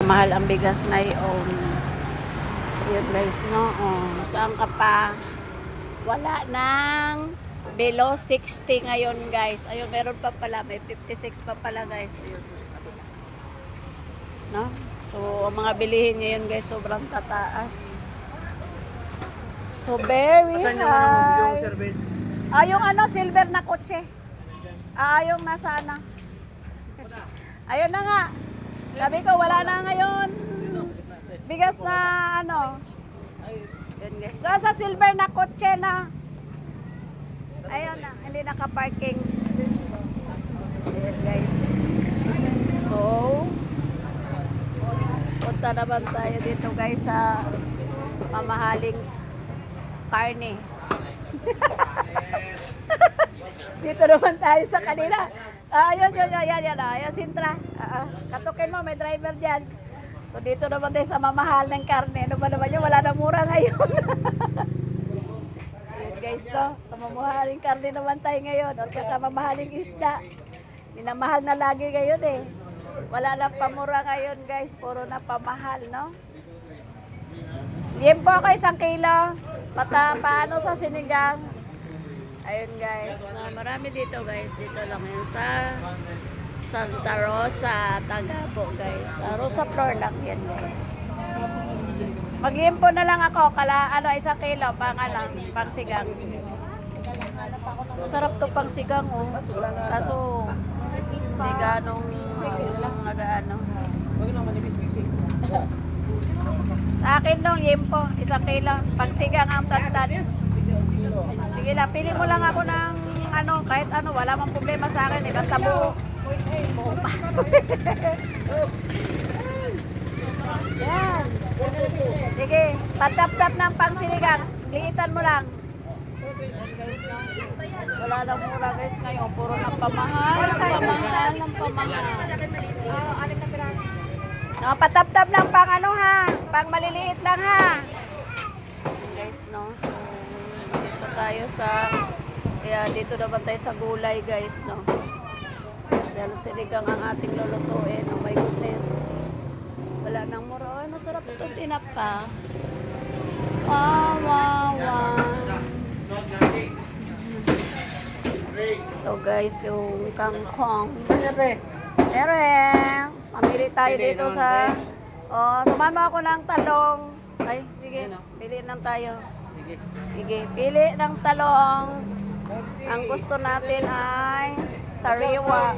Mahal ang bigas ngayon. Yun guys, no? Oh, saan ka pa? Wala nang below 60 ngayon guys. Ayun, meron pa pala. May 56 pa pala guys. Ayun. No? So, ang mga bilihin ngayon guys, sobrang tataas. So, very high. Yung ano, silver na kotse. Yung nasa ano. Ayun na nga. Sabi ko, wala na ngayon. Bigas na ano. Yun guys. Doon sa silver na kotse na. Ayun na. Hindi naka-parking. Ayun guys. So, punta naman tayo dito guys sa mamahaling karne. Dito naman tayo sa kanila. Ayun, ayun, Sintra. Katukin mo, may driver dyan. So, dito naman tayo sa mamahal ng karne. Ano ba naman yun? Wala na mura ngayon. Ayun guys, to. Sa mamahaling karne naman tayo ngayon. O kaya mamahaling isda. Minamahal na lagi ngayon eh. Wala lang pamura ngayon guys. Puro na pamahal, no? Liempo ako 1 kilo. Paano sa sinigang? Ayun guys, no, marami dito guys. Dito lang yun sa Santa Rosa, Tagabo guys. Rosa Flor lang yan guys. Mag-iimpo na lang ako. 1 kilo pang sigang. Sarap to pang sigang oh. Kaso hindi ganong nag-ano. Sa akin dong, yempo, 1 kilo. Pang sigang ang tantan. Sige lang, pili mo lang ako ng ano, kahit ano, wala mang problema sa akin eh. Basta buo. Buo pa. Yan. Sige, patap-tap ng pang sinigang. Liitan mo lang. Wala na mura guys ngayon. Puro ng pamahal. Pamahal ng pamahal. No, patap-tap ng pang ano ha. Pang maliliit lang ha. Guys, no. Dito tayo sa dito naman tayo sa gulay guys, no. Dahil sinigang ang ating lulutuin. Oh my goodness. Wala nang mura. Ay, masarap ito tinapa. Wow. So guys, yung kangkong. Mamili tayo dito sa sumama ako ng talong. Ay, sige, pili lang tayo. Sige, pili ng talong. Ang gusto natin ay sariwa.